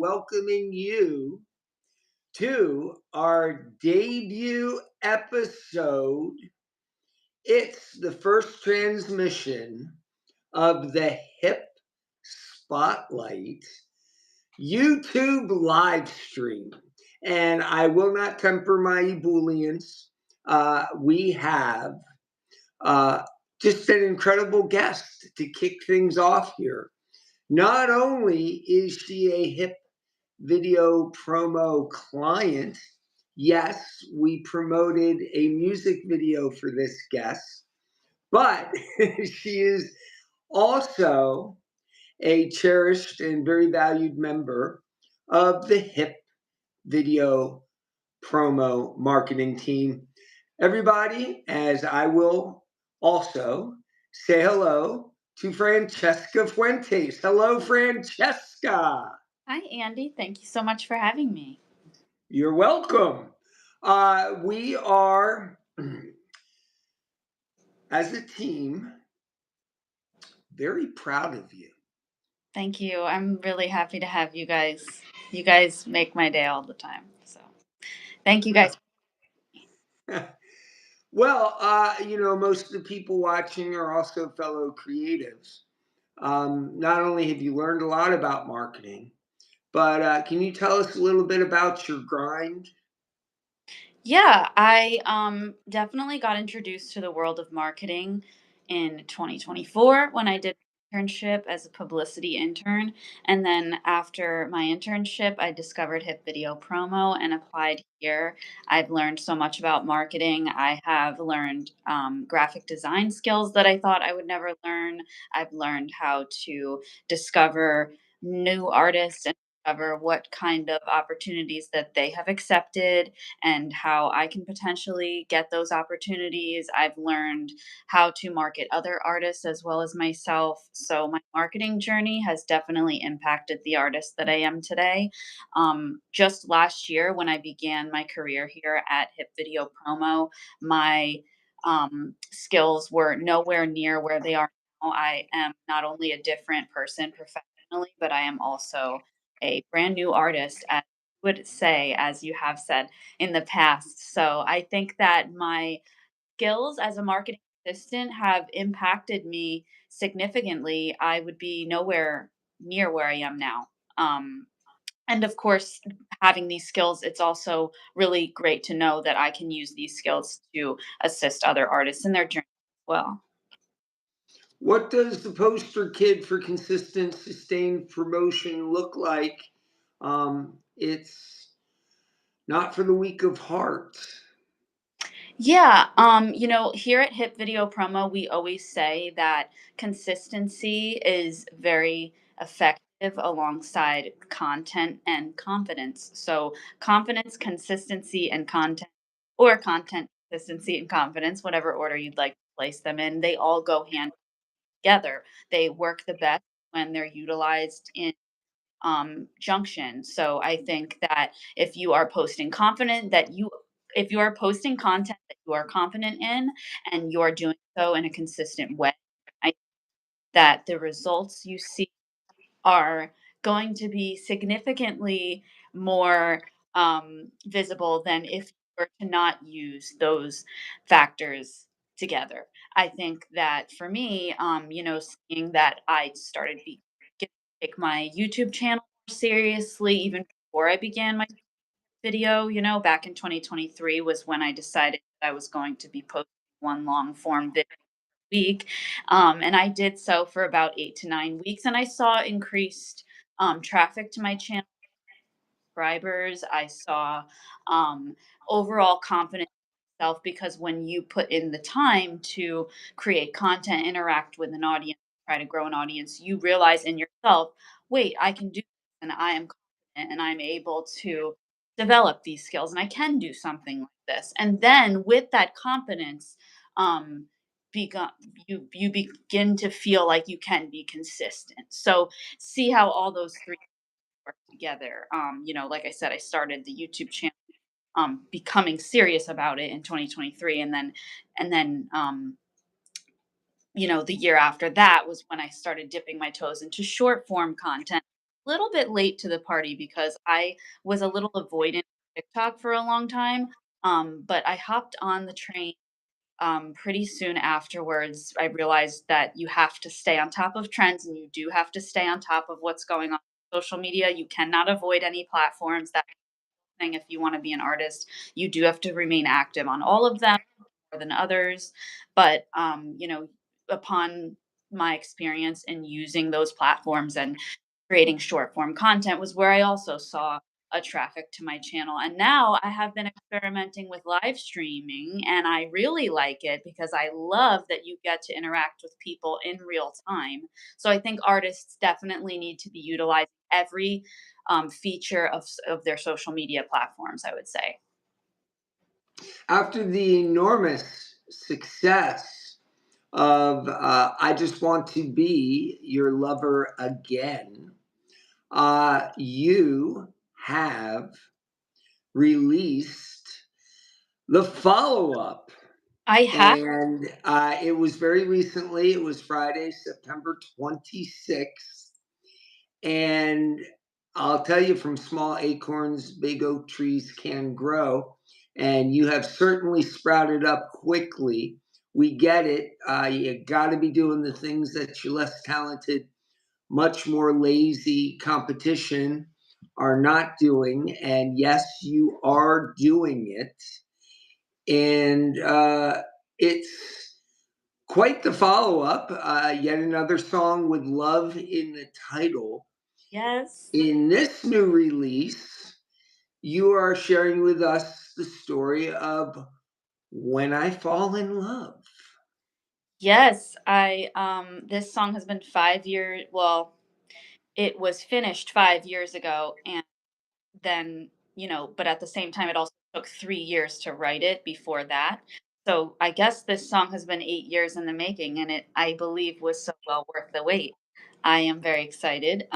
welcoming you to our debut episode. It's the first transmission of the Hip Spotlight YouTube live stream. And I will not temper my ebullience. We have uh, just an incredible guest to kick things off here. Not only is she a hip video promo client, yes, we promoted a music video for this guest, but she is also a cherished and very valued member of the hip video promo marketing team. Everybody, as I will also say hello to Francesca Fuentes. Hello, Francesca. Hi, Andy. Thank you so much for having me. You're welcome. We are, as a team, very proud of you. Thank you. I'm really happy to have you guys. You guys make my day all the time. So thank you guys. Well, most of the people watching are also fellow creatives. Not only have you learned a lot about marketing, but can you tell us a little bit about your grind? Yeah, I definitely got introduced to the world of marketing in 2024 when I did an internship as a publicity intern. And then after my internship, I discovered Hip Video Promo and applied here. I've learned so much about marketing. I have learned graphic design skills that I thought I would never learn. I've learned how to discover new artists and discover what kind of opportunities that they have accepted and how I can potentially get those opportunities. I've learned how to market other artists as well as myself. So my marketing journey has definitely impacted the artist that I am today. Just last year, when I began my career here at Hip Video Promo, my skills were nowhere near where they are now. I am not only a different person professionally, but I am also a brand new artist, as you would say, as you have said in the past. So I think that my skills as a marketing assistant have impacted me significantly. I would be nowhere near where I am now. And of course, having these skills, it's also really great to know that I can use these skills to assist other artists in their journey as well. What does the poster kid for consistent, sustained promotion look like? It's not for the weak of heart. Yeah, here at Hip Video Promo, we always say that consistency is very effective alongside content and confidence. So, confidence, consistency, and content, or content, consistency, and confidence, whatever order you'd like to place them in, they all go hand together. They work the best when they're utilized in junction. So I think that if you are posting content that you are confident in and you are doing so in a consistent way, I that the results you see are going to be significantly more visible than if you were to not use those factors together. I think that for me, seeing that I started get to take my YouTube channel more seriously even before I began my video, back in 2023 was when I decided that I was going to be posting one long form video week. And I did so for about 8 to 9 weeks, and I saw increased traffic to my channel, subscribers. I saw overall confidence in myself because when you put in the time to create content, interact with an audience, try to grow an audience, you realize in yourself, wait, I can do this, and I am confident, and I'm able to develop these skills, and I can do something like this. And then with that confidence, um, begun, you begin to feel like you can be consistent. So see how all those three work together. Like I said, I started the YouTube channel, becoming serious about it in 2023, and then the year after that was when I started dipping my toes into short form content. little bit late to the party because I was a little avoidant of TikTok for a long time. But I hopped on the train pretty soon afterwards. I realized that you have to stay on top of trends and you do have to stay on top of what's going on social media. You cannot avoid any platforms. That thing if you want to be an artist. You do have to remain active on all of them more than others. But upon my experience in using those platforms and creating short form content was where I also saw a traffic to my channel. And now I have been experimenting with live streaming and I really like it because I love that you get to interact with people in real time. So I think artists definitely need to be utilizing every feature of their social media platforms, I would say. After the enormous success of I Just Want to Be Your Lover Again, you have released the follow up. I have. And it was very recently, it was Friday, September 26th. And I'll tell you, from small acorns, big oak trees can grow. And you have certainly sprouted up quickly. We get it. You got to be doing the things that your less talented, much more lazy competition are not doing. And yes, you are doing it. And it's quite the follow up. Yet another song with love in the title. Yes. In this new release, you are sharing with us the story of When I Fall in Love. Yes, I this song has been 5 years. Well, it was finished 5 years ago, and then, but at the same time, it also took 3 years to write it before that. So I guess this song has been 8 years in the making, and it, I believe, was so well worth the wait. I am very excited.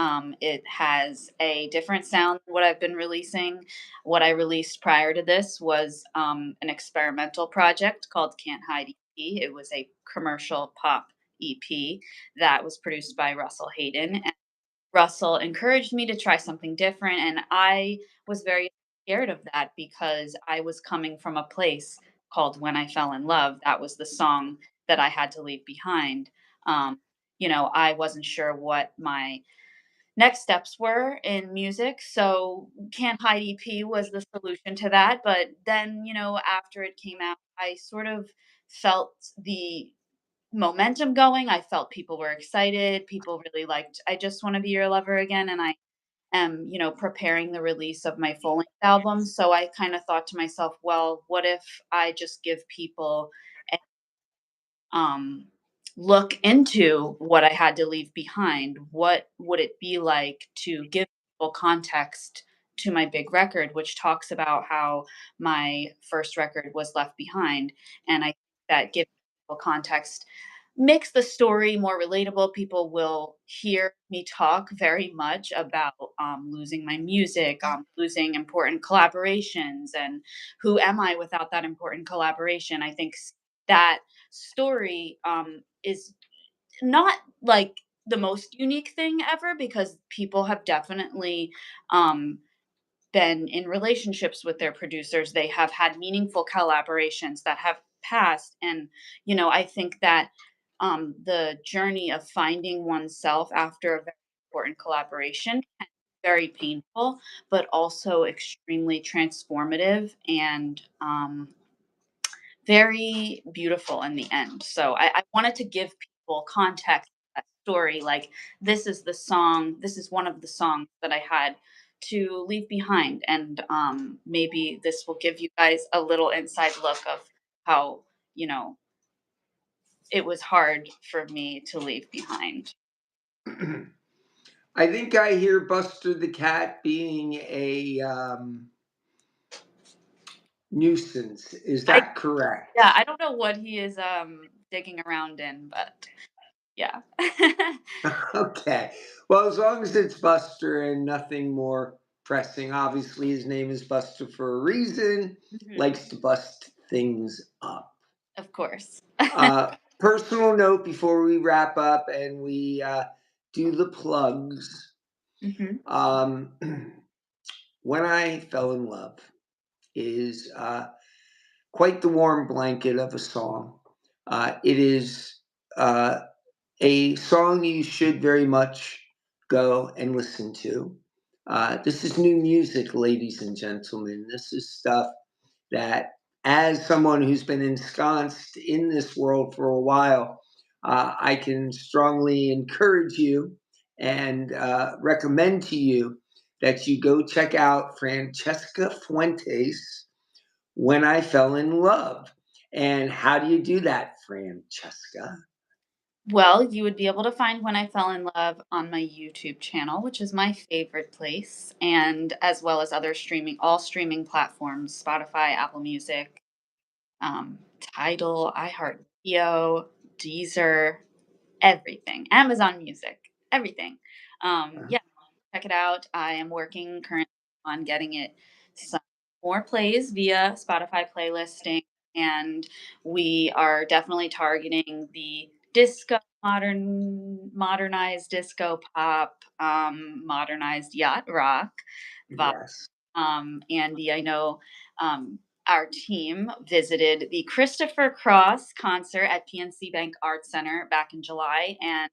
It has a different sound than what I've been releasing. What I released prior to this was an experimental project called Can't Hide EP. It was a commercial pop EP that was produced by Russell Hayden. Russell encouraged me to try something different, and I was very scared of that because I was coming from a place called When I Fell in Love. That was the song that I had to leave behind. Um, I wasn't sure what my next steps were in music, so Can't Hide EP was the solution to that. But then, after it came out, I sort of felt the momentum going. I felt people were excited. People really liked I Just Want to Be Your Lover Again. And I am, preparing the release of my full length album. So I kind of thought to myself, well, what if I just give people um, look into what I had to leave behind? What would it be like to give people context to my big record, which talks about how my first record was left behind? And I think that giving people context makes the story more relatable. People will hear me talk very much about losing my music, losing important collaborations, and who am I without that important collaboration? I think that story is not like the most unique thing ever because people have definitely um, been in relationships with their producers. They have had meaningful collaborations that have passed. And, I think that the journey of finding oneself after a very important collaboration can be very painful, but also extremely transformative and very beautiful in the end. So I wanted to give people context to that story. Like, this is the song, this is one of the songs that I had to leave behind. And maybe this will give you guys a little inside look of how, you know, it was hard for me to leave behind. I think I hear Buster the Cat being a nuisance. Is I that correct? Yeah, I don't know what he is digging around in, but yeah. Okay. Well, as long as it's Buster and nothing more pressing, obviously his name is Buster for a reason, Mhm. likes to bust things up. Of course. Personal note before we wrap up and we do the plugs. Mhm. Um, When I Fell in Love is quite the warm blanket of a song. It is uh, a song you should very much go and listen to. This is new music, ladies and gentlemen. This is stuff that, as someone who's been ensconced in this world for a while, I can strongly encourage you and recommend to you that you go check out Francesca Fuentes' When I Fell in Love. And how do you do that, Francesca? Well, you would be able to find When I Fell in Love on my YouTube channel, which is my favorite place, and as well as other all streaming platforms, Spotify, Apple Music, Tidal, iHeartRadio, Deezer, everything. Amazon Music, everything. Yeah, check it out. I am working currently on getting it some more plays via Spotify playlisting, and we are definitely targeting the disco, modernized disco pop, modernized yacht rock vibe. Yes. Andy, I know our team visited the Christopher Cross concert at PNC Bank Arts Center back in July, and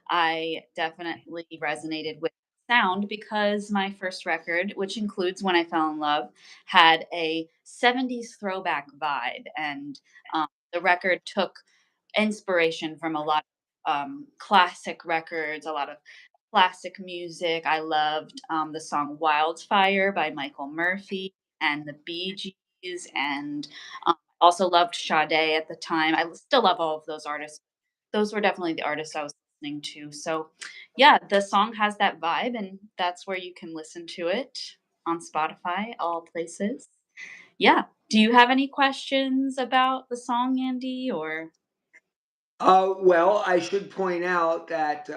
I definitely resonated with sound because my first record, which includes When I Fell in Love, had a 70s throwback vibe. And the record took inspiration from a lot of classic records, a lot of classic music. I loved the song Wildfire by Michael Murphy and the Bee Gees, and also loved Sade at the time. I still love all of those artists. Those were definitely the artists I was listening to. So, yeah, the song has that vibe, and that's where you can listen to it on Spotify, all places. Yeah. Do you have any questions about the song, Andy? Or Well, I should point out that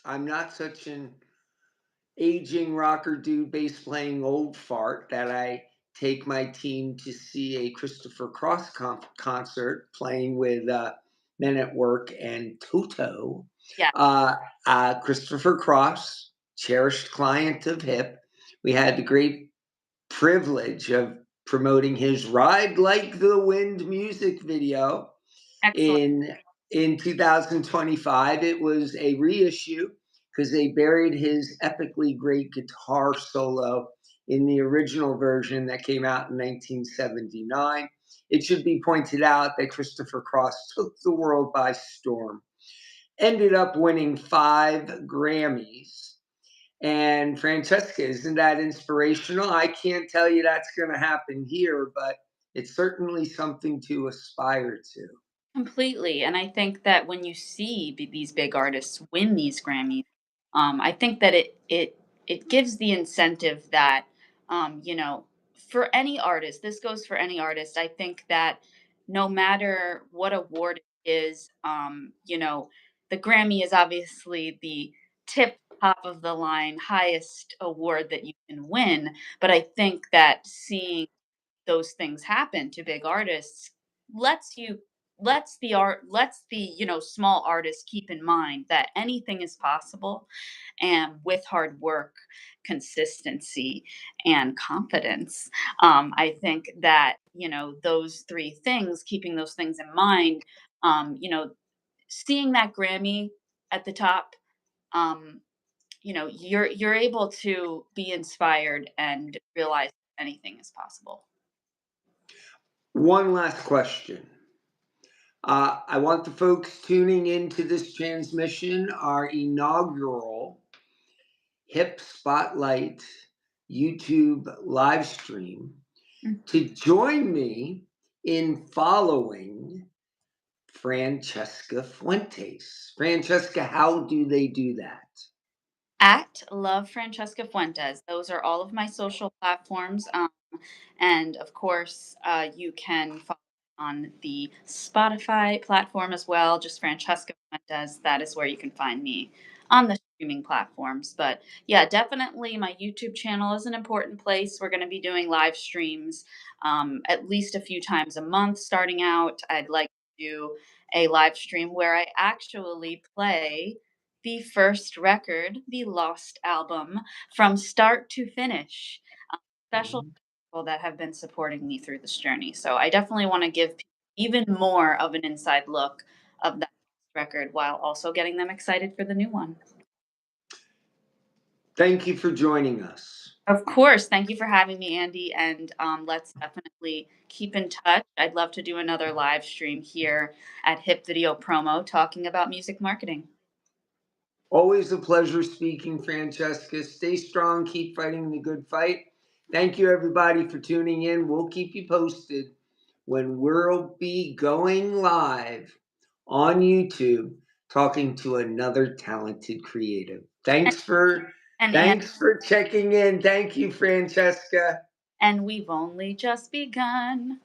I'm not such an aging rocker dude bass playing old fart that I take my team to see a Christopher Cross concert playing with Men at Work and Toto. yeah, Uh, Christopher Cross, cherished client of HIP. We had the great privilege of promoting his Ride Like the Wind music video excellent. in 2025. It was a reissue because they buried his epically great guitar solo in the original version that came out in 1979. It should be pointed out that Christopher Cross took the world by storm, ended up winning 5 Grammys. And Francesca, isn't that inspirational? I can't tell you that's going to happen here, but it's certainly something to aspire to. Completely, and I think that when you see these big artists win these Grammys, I think that it gives the incentive that, you know, for any artist, this goes for any artist. I think that no matter what award it is, the Grammy is obviously the tip top of the line, highest award that you can win. But I think that seeing those things happen to big artists lets you lets the small artist keep in mind that anything is possible, and with hard work, consistency, and confidence, I think that those three things, keeping those things in mind, seeing that Grammy at the top, um, you're able to be inspired and realize anything is possible. One last question. I want the folks tuning into this transmission, our inaugural HIP Spotlight YouTube live stream, to join me in following Francesca Fuentes. Francesca, how do they do that? At Love Francesca Fuentes. Those are all of my social platforms. And of course, you can follow on the Spotify platform as well, just Francesca Fuentes. That is where you can find me on the streaming platforms. But yeah, definitely my YouTube channel is an important place. We're going to be doing live streams at least a few times a month starting out. I'd like to do a live stream where I actually play the first record, the Lost album, from start to finish. Special Mhm. people that have been supporting me through this journey. So I definitely want to give people even more of an inside look of that record while also getting them excited for the new one. Thank you for joining us. Of course. Thank you for having me, Andy. And let's definitely keep in touch. I'd love to do another live stream here at Hip Video Promo talking about music marketing. Always a pleasure speaking, Francesca. Stay strong, keep fighting the good fight. Thank you, everybody, for tuning in. We'll keep you posted when we'll be going live on YouTube talking to another talented creative. And and Thanks for checking in. Thank you, Francesca. and we've only just begun.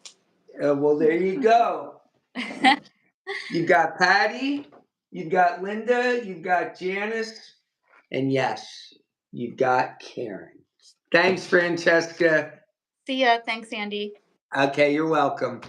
Well, there you go. You've got Patty, you've got Linda, you've got Janice, and yes, you've got Karen. Thanks, Francesca. See ya. Thanks, Andy. Okay, you're welcome.